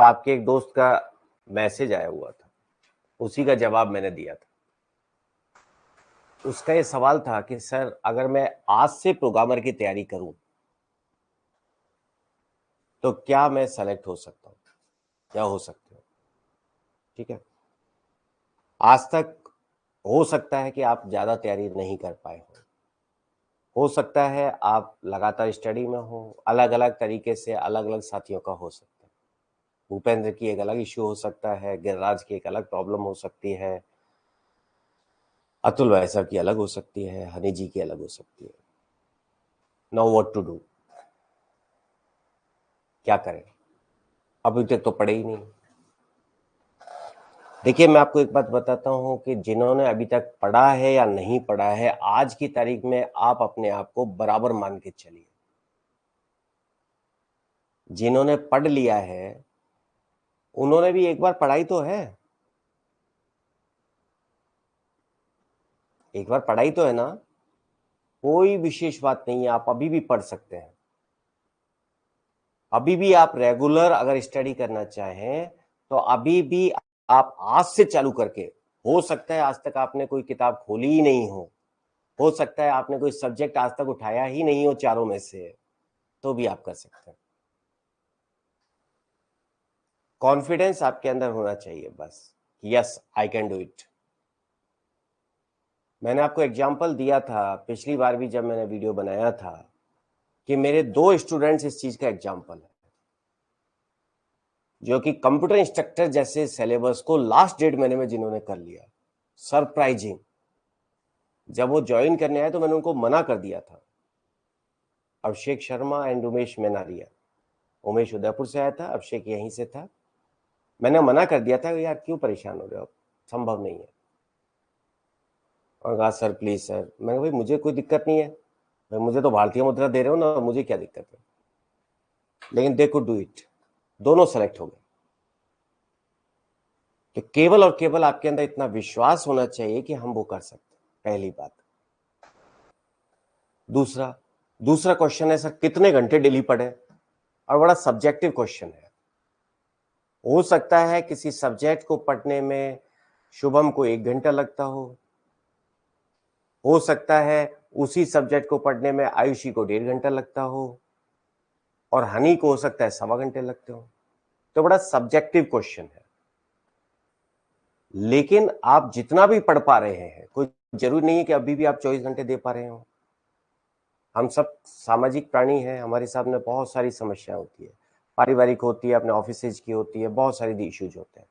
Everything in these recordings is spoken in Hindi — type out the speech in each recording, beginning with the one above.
आपके एक दोस्त का मैसेज आया हुआ था, उसी का जवाब मैंने दिया था। उसका ये सवाल था कि सर अगर मैं आज से प्रोग्रामर की तैयारी करूं तो क्या मैं सेलेक्ट हो सकता हूं, क्या हो सकते हो? ठीक है, आज तक हो सकता है कि आप ज्यादा तैयारी नहीं कर पाए हो सकता है आप लगातार स्टडी में हो, अलग अलग तरीके से अलग अलग साथियों का हो सकता है। भूपेंद्र की एक अलग इश्यू हो सकता है, गिरिराज की एक अलग प्रॉब्लम हो सकती है, अतुल भाई साहब की अलग हो सकती है, हनी जी की अलग हो सकती है। नाउ व्हाट टू डू, क्या करें? अभी तक तो पढ़े ही नहीं। देखिए, मैं आपको एक बात बताता हूं कि जिन्होंने अभी तक पढ़ा है या नहीं पढ़ा है, आज की तारीख में आप अपने आप को बराबर मान के चलिए। जिन्होंने पढ़ लिया है उन्होंने भी एक बार पढ़ाई तो है, एक बार पढ़ाई तो है ना। कोई विशेष बात नहीं है, आप अभी भी पढ़ सकते हैं। अभी भी आप रेगुलर अगर स्टडी करना चाहें तो अभी भी आप आज से चालू करके, हो सकता है आज तक आपने कोई किताब खोली ही नहीं हो सकता है आपने कोई सब्जेक्ट आज तक उठाया ही नहीं हो चारों में से, तो भी आप कर सकते हैं। कॉन्फिडेंस आपके अंदर होना चाहिए बस, yes I can do it. मैंने आपको एग्जाम्पल दिया था पिछली बार भी जब मैंने वीडियो बनाया था कि मेरे 2 स्टूडेंट्स इस चीज का एग्जाम्पल है, जो कि कंप्यूटर इंस्ट्रक्टर जैसे सिलेबस को लास्ट 1.5 महीने में जिन्होंने कर लिया। सरप्राइजिंग। जब वो ज्वाइन करने आए तो मैंने उनको मना कर दिया था। अभिषेक शर्मा एंड उमेश मेनारिया। उमेश उदयपुर से आया था, अभिषेक यहीं से था। मैंने मना कर दिया था, यार क्यों परेशान हो रहे हो, संभव नहीं है। और कहा सर प्लीज सर। मैंने भाई मुझे कोई दिक्कत नहीं है भाई, मुझे तो भारतीय मुद्रा दे रहे हो ना, मुझे क्या दिक्कत है। लेकिन दे कुड डू इट, दोनों सेलेक्ट हो गए। तो केवल और केवल आपके अंदर इतना विश्वास होना चाहिए कि हम वो कर सकते हैं, पहली बात। दूसरा क्वेश्चन है सर कितने घंटे डेली पढ़े, और बड़ा सब्जेक्टिव क्वेश्चन है। हो सकता है किसी सब्जेक्ट को पढ़ने में शुभम को 1 घंटा लगता हो सकता है उसी सब्जेक्ट को पढ़ने में आयुषी को 1.5 घंटा लगता हो, और हनी को हो सकता है 1.25 घंटे लगते हो। तो बड़ा सब्जेक्टिव क्वेश्चन है। लेकिन आप जितना भी पढ़ पा रहे हैं, कोई जरूरी नहीं है कि अभी भी आप 24 घंटे दे पा रहे हो। हम सब सामाजिक प्राणी हैं, हमारे सामने बहुत सारी समस्याएं होती है, पारिवारिक होती है, अपने ऑफिस की होती है, बहुत सारे इश्यूज होते हैं।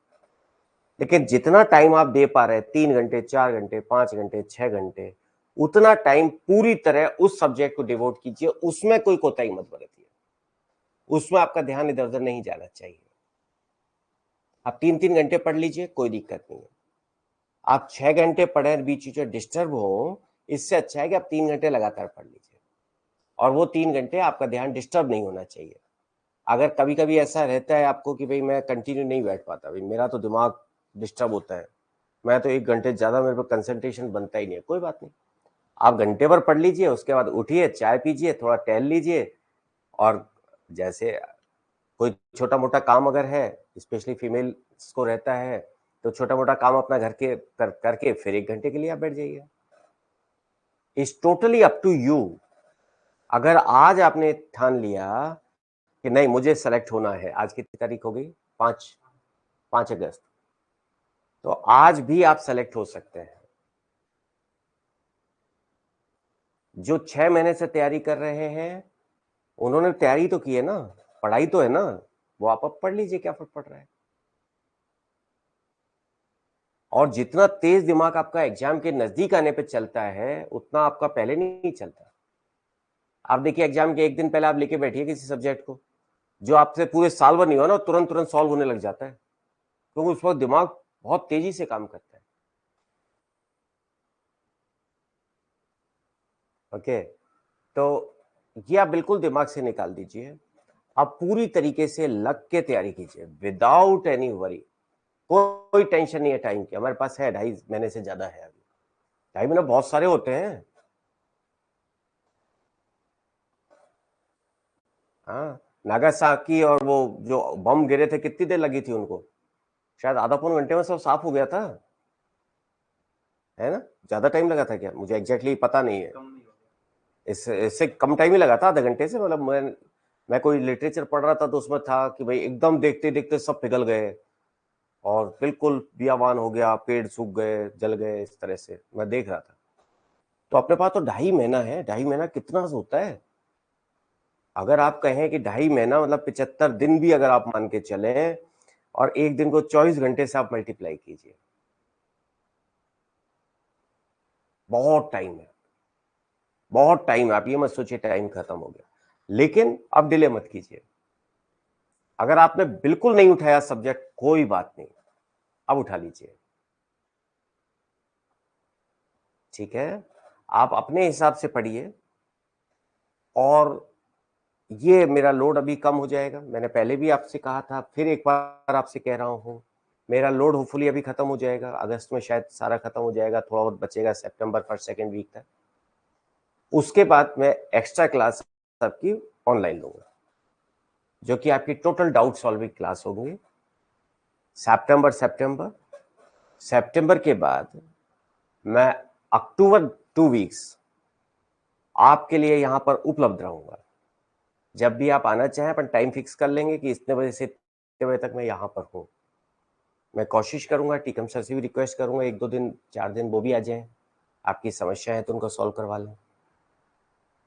लेकिन जितना टाइम आप दे पा रहे हैं, 3 घंटे, 4 घंटे, 5 घंटे, 6 घंटे, उतना टाइम पूरी तरह उस सब्जेक्ट को डिवोट कीजिए। उसमें कोई कोताही मत बरतिए, उसमें आपका ध्यान इधर उधर नहीं जाना चाहिए। आप 3-3 घंटे पढ़ लीजिए, कोई दिक्कत नहीं है। आप 6 घंटे पढ़े बीच बीच में डिस्टर्ब हो, इससे अच्छा है कि आप 3 घंटे लगातार पढ़ लीजिए, और वो 3 घंटे आपका ध्यान डिस्टर्ब नहीं होना चाहिए। अगर कभी कभी ऐसा रहता है आपको कि भाई मैं कंटिन्यू नहीं बैठ पाता, भाई मेरा तो दिमाग डिस्टर्ब होता है, मैं तो 1 घंटे ज्यादा मेरे पर कंसंट्रेशन बनता ही नहीं है, कोई बात नहीं। आप घंटे भर पढ़ लीजिए, उसके बाद उठिए, चाय पीजिए, थोड़ा टहल लीजिए, और जैसे कोई छोटा मोटा काम अगर है, स्पेशली फीमेल्स को रहता है, तो छोटा मोटा काम अपना घर के करके फिर 1 घंटे के लिए आप बैठ जाइए। It's totally up to you. अगर आज आपने ठान लिया कि नहीं मुझे सेलेक्ट होना है, आज कितनी तारीख हो गई, 5 अगस्त, तो आज भी आप सेलेक्ट हो सकते हैं। जो 6 महीने से तैयारी कर रहे हैं उन्होंने तैयारी तो की है ना, पढ़ाई तो है ना, वो आप अब पढ़ लीजिए, क्या फर्क पड़ रहा है। और जितना तेज दिमाग आपका एग्जाम के नजदीक आने पे चलता है, उतना आपका पहले नहीं चलता। आप देखिए एग्जाम के 1 दिन पहले आप लेके बैठिए किसी सब्जेक्ट को, जो आपसे पूरे साल भर नहीं हुआ ना, तुरंत तुरंत सॉल्व होने लग जाता है, क्योंकि उस वक्त दिमाग बहुत तेजी से काम करता है। ओके, तो ये आप बिल्कुल दिमाग से निकाल दीजिए। आप पूरी तरीके से लग के तैयारी कीजिए, विदाउट एनी वरी। कोई टेंशन नहीं है टाइम की, हमारे पास है 2.5 महीने से ज्यादा है। अभी 2.5 महीने बहुत सारे होते हैं। हाँ, नागासाकी और वो जो बम गिरे थे, कितनी देर लगी थी उनको? शायद आधा पौन घंटे में सब साफ हो गया था, है ना? ज्यादा टाइम लगा था क्या? मुझे एग्जैक्टली पता नहीं है। इससे कम टाइम ही लगा था, आधे घंटे से। मतलब मैं कोई लिटरेचर पढ़ रहा था तो उसमें था कि भाई एकदम देखते देखते सब पिघल गए और बिल्कुल बियावान हो गया, पेड़ सूख गए, जल गए, इस तरह से मैं देख रहा था। तो अपने पास तो 2.5 महीना है। 2.5 महीना कितना होता है? अगर आप कहें कि 2.5 महीना मतलब 75 दिन भी अगर आप मान के चले, और एक दिन को 24 घंटे से आप मल्टीप्लाई कीजिए, बहुत टाइम है, बहुत टाइम। आप ये मत सोचिए टाइम खत्म हो गया, लेकिन अब डिले मत कीजिए। अगर आपने बिल्कुल नहीं उठाया सब्जेक्ट, कोई बात नहीं, अब उठा लीजिए, ठीक है? आप अपने हिसाब से पढ़िए, और ये मेरा लोड अभी कम हो जाएगा। मैंने पहले भी आपसे कहा था, फिर एक बार आपसे कह रहा हूं, मेरा लोड होपफुली अभी खत्म हो जाएगा, अगस्त में शायद सारा खत्म हो जाएगा, थोड़ा बहुत बचेगा सितंबर फर्स्ट सेकेंड वीक तक। उसके बाद मैं एक्स्ट्रा क्लास आपकी ऑनलाइन लूंगा, जो कि आपकी टोटल डाउट सॉल्विंग क्लास होगी। सितंबर के बाद मैं अक्टूबर 2 वीक्स आपके लिए यहां पर उपलब्ध रहूंगा। जब भी आप आना चाहें, अपन टाइम फिक्स कर लेंगे कि इतने बजे से इतने बजे तक मैं यहां पर हूं। मैं कोशिश करूंगा, टीकम सर से भी रिक्वेस्ट करूंगा 1-2 दिन 4 दिन वो भी आ जाएं, आपकी समस्या है तो उनको सॉल्व करवा लें।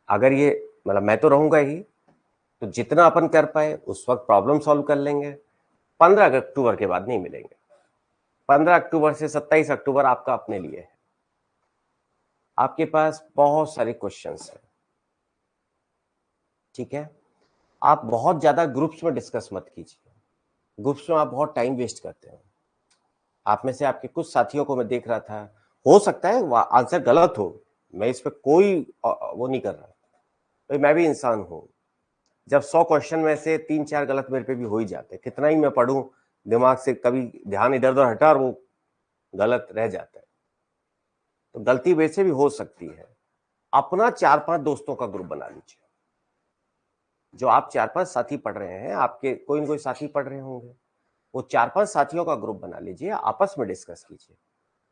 अगर ये मतलब मैं तो रहूंगा ही, तो जितना अपन कर पाए उस वक्त प्रॉब्लम सॉल्व कर लेंगे। 15 अक्टूबर के बाद नहीं मिलेंगे। 15 अक्टूबर से 27 अक्टूबर आपका अपने लिए है। आपके पास बहुत सारे क्वेश्चंस हैं, ठीक है? आप बहुत ज्यादा ग्रुप्स में डिस्कस मत कीजिए। ग्रुप्स में आप बहुत टाइम वेस्ट करते हैं। आप में से आपके कुछ साथियों को मैं देख रहा था, हो सकता है आंसर गलत हो, मैं इस पर कोई वो नहीं कर रहा, भाई मैं भी इंसान हूं। जब 100 क्वेश्चन में से 3-4 गलत मेरे पे भी हो ही जाते हैं, कितना ही मैं पढ़ूं, दिमाग से कभी ध्यान इधर उधर हटा और वो गलत रह जाता है। तो गलती वैसे भी हो सकती है। अपना 4-5 दोस्तों का ग्रुप बना लीजिए, जो आप 4-5 साथी पढ़ रहे हैं, आपके कोई न कोई साथी पढ़ रहे होंगे, वो 4-5 साथियों का ग्रुप बना लीजिए, आपस में डिस्कस कीजिए।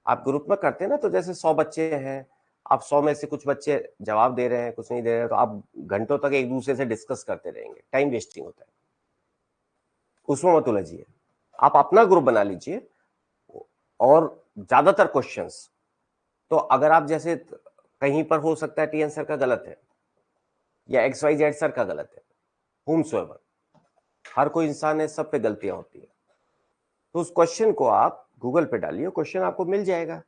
आप ग्रुप में करते हैं ना, तो जैसे 100 बच्चे हैं, आप 100 में से कुछ बच्चे जवाब दे रहे हैं, कुछ नहीं दे रहे हैं, तो आप घंटों तक एक दूसरे से डिस्कस करते रहेंगे, टाइम वेस्टिंग होता है, उसमें मत उलझिए। आप अपना ग्रुप बना लीजिए, और ज्यादातर क्वेश्चंस तो अगर आप जैसे कहीं पर हो सकता है टी आंसर का गलत है, या XYZ सर का गलत है, whomsoever, हर कोई इंसान है, सब पे गलतियां होती है, तो उस क्वेश्चन को आप गूगल पे डालिए, क्वेश्चन आपको मिल जाएगा।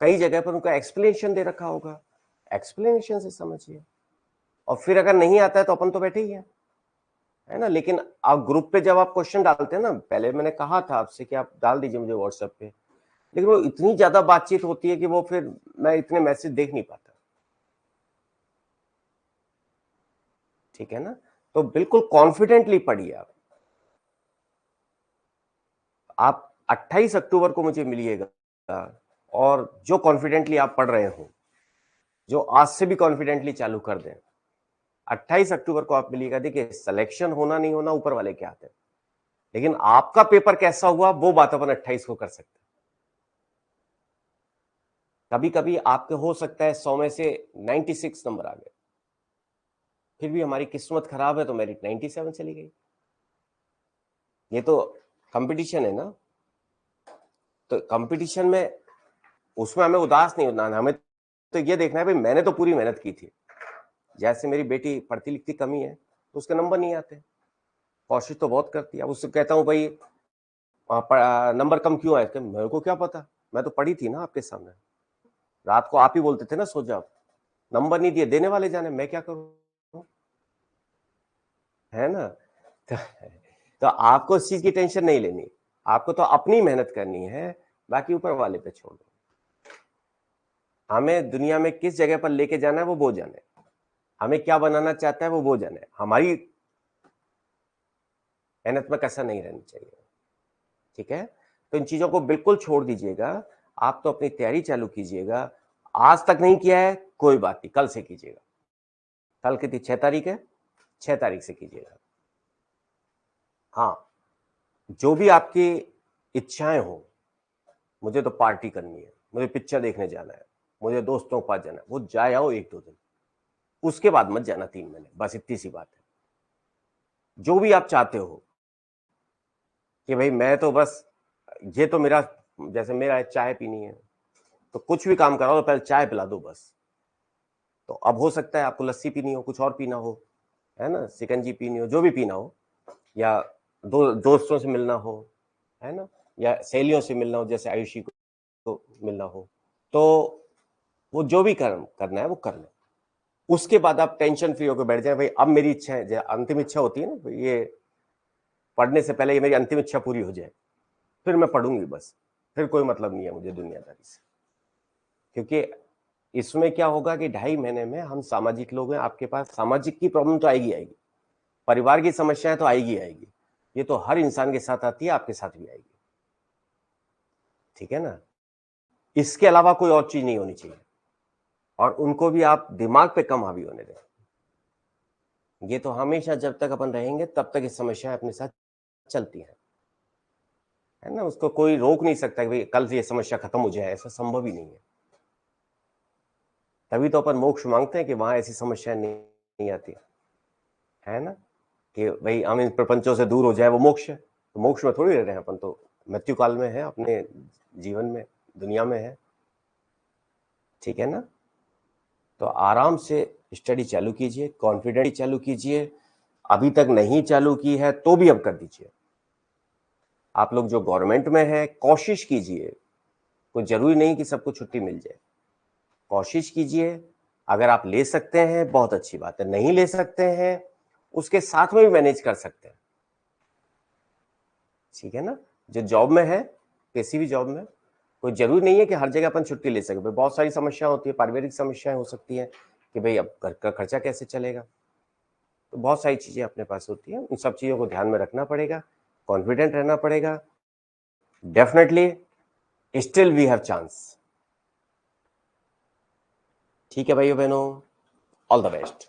कई जगह पर उनका एक्सप्लेनेशन दे रखा होगा, एक्सप्लेनेशन से समझिए। और फिर अगर नहीं आता है तो अपन तो बैठे ही है ना? लेकिन आप ग्रुप पे जब आप क्वेश्चन डालते हैं ना, पहले मैंने कहा था आपसे कि आप डाल दीजिए मुझे व्हाट्सएप पे, लेकिन वो इतनी ज्यादा बातचीत होती है कि वो फिर मैं इतने मैसेज देख नहीं पाता, ठीक है ना? तो बिल्कुल कॉन्फिडेंटली पढ़िए। आप 28 अक्टूबर को मुझे मिलिएगा, और जो कॉन्फिडेंटली आप पढ़ रहे हो, जो आज से भी कॉन्फिडेंटली चालू कर दें, 28 अक्टूबर को आप मिलिएगा। देखिए, सिलेक्शन होना नहीं होना ऊपर वाले के हाथ है, लेकिन आपका पेपर कैसा हुआ वो बात अपन 28 को कर सकते हैं। कभी कभी आपके हो सकता है 100 में से 96 नंबर आ गए, फिर भी हमारी किस्मत खराब है तो मेरिट 97 चली गई। ये तो कंपटीशन है ना, तो कंपटीशन में उसमें हमें उदास नहीं होना, हमें तो ये देखना है भाई मैंने तो पूरी मेहनत की थी। जैसे मेरी बेटी पढ़ती लिखती कमी है तो उसके नंबर नहीं आते, कोशिश तो बहुत करती है। अब उससे कहता हूँ भाई नंबर कम क्यों आए? मेरे को क्या पता, मैं तो पढ़ी थी ना आपके सामने, रात को आप ही बोलते थे ना सो जाओ, नंबर नहीं दिए, देने वाले जाने, मैं क्या करूं, है ना? तो आपको इस चीज की टेंशन नहीं लेनी, आपको तो अपनी मेहनत करनी है, बाकी ऊपर वाले पे छोड़ दो। हमें दुनिया में किस जगह पर लेके जाना है वो जाने, हमें क्या बनाना चाहता है वो जाने, हमारी मेहनत में कसर नहीं रहनी चाहिए, ठीक है? तो इन चीजों को बिल्कुल छोड़ दीजिएगा, आप तो अपनी तैयारी चालू कीजिएगा। आज तक नहीं किया है कोई बात नहीं, कल से कीजिएगा। कल कितनी 6 तारीख है, 6 तारीख से कीजिएगा। हाँ, जो भी आपकी इच्छाएं हो, मुझे तो पार्टी करनी है, मुझे पिक्चर देखने जाना है, मुझे दोस्तों के पास जाना है, वो जाए आओ 1-2 दिन, उसके बाद मत जाना 3 महीने, बस इतनी सी बात है। जो भी आप चाहते हो कि भाई मैं तो बस ये तो मेरा, जैसे मेरा चाय पीनी है, तो कुछ भी काम कराओ तो पहले चाय पिला दो बस। तो अब हो सकता है आपको लस्सी पीनी हो, कुछ और पीना हो, है ना, शिकंजी पीनी हो, जो भी पीना हो, या दोस्तों से मिलना हो, है ना, या सहेलियों से मिलना हो, जैसे आयुषी को मिलना हो, तो वो जो भी करना है वो कर लो। उसके बाद आप टेंशन फ्री होकर बैठ जाए, भाई अब मेरी इच्छा है, अंतिम इच्छा होती है ना, ये पढ़ने से पहले ये मेरी अंतिम इच्छा पूरी हो जाए, फिर मैं पढ़ूंगी बस, फिर कोई मतलब नहीं है मुझे दुनियादारी से। क्योंकि इसमें क्या होगा कि 2.5 महीने में हम सामाजिक लोग हैं, आपके पास सामाजिक की प्रॉब्लम तो आएगी आएगी, परिवार की समस्याएं तो आएगी आएगी, ये तो हर इंसान के साथ आती है, आपके साथ भी आएगी, ठीक है ना। इसके अलावा कोई और चीज नहीं होनी चाहिए, और उनको भी आप दिमाग पे कम हावी होने दें। ये तो हमेशा जब तक अपन रहेंगे तब तक ये समस्याएं अपने साथ चलती हैं, है ना, उसको कोई रोक नहीं सकता कि भाई कल से ये समस्या खत्म हो जाए, ऐसा संभव ही नहीं है। तभी तो अपन मोक्ष मांगते हैं कि वहां ऐसी समस्या नहीं आती, है ना, कि भाई हम इन प्रपंचों से दूर हो जाए, वो मोक्ष है। तो मोक्ष में थोड़ी रह रहे हैं अपन, तो मृत्यु काल में है, अपने जीवन में, दुनिया में है, ठीक है ना। तो आराम से स्टडी चालू कीजिए, कॉन्फिडेंट चालू कीजिए, अभी तक नहीं चालू की है तो भी अब कर दीजिए। आप लोग जो गवर्नमेंट में है, कोशिश कीजिए, कोई जरूरी नहीं कि सबको छुट्टी मिल जाए, कोशिश कीजिए, अगर आप ले सकते हैं बहुत अच्छी बात है, नहीं ले सकते हैं उसके साथ में भी मैनेज कर सकते हैं, ठीक है ना। जो जॉब में है, किसी भी जॉब में, कोई जरूरी नहीं है कि हर जगह अपन छुट्टी ले सके, बहुत सारी समस्या होती है, पारिवारिक समस्याएं हो सकती है कि भाई अब घर का खर्चा कैसे चलेगा, तो बहुत सारी चीजें अपने पास होती है, उन सब चीजों को ध्यान में रखना पड़ेगा, कॉन्फिडेंट रहना पड़ेगा, definitely still we have chance. ठीक है भाइयों बहनों, ऑल द बेस्ट।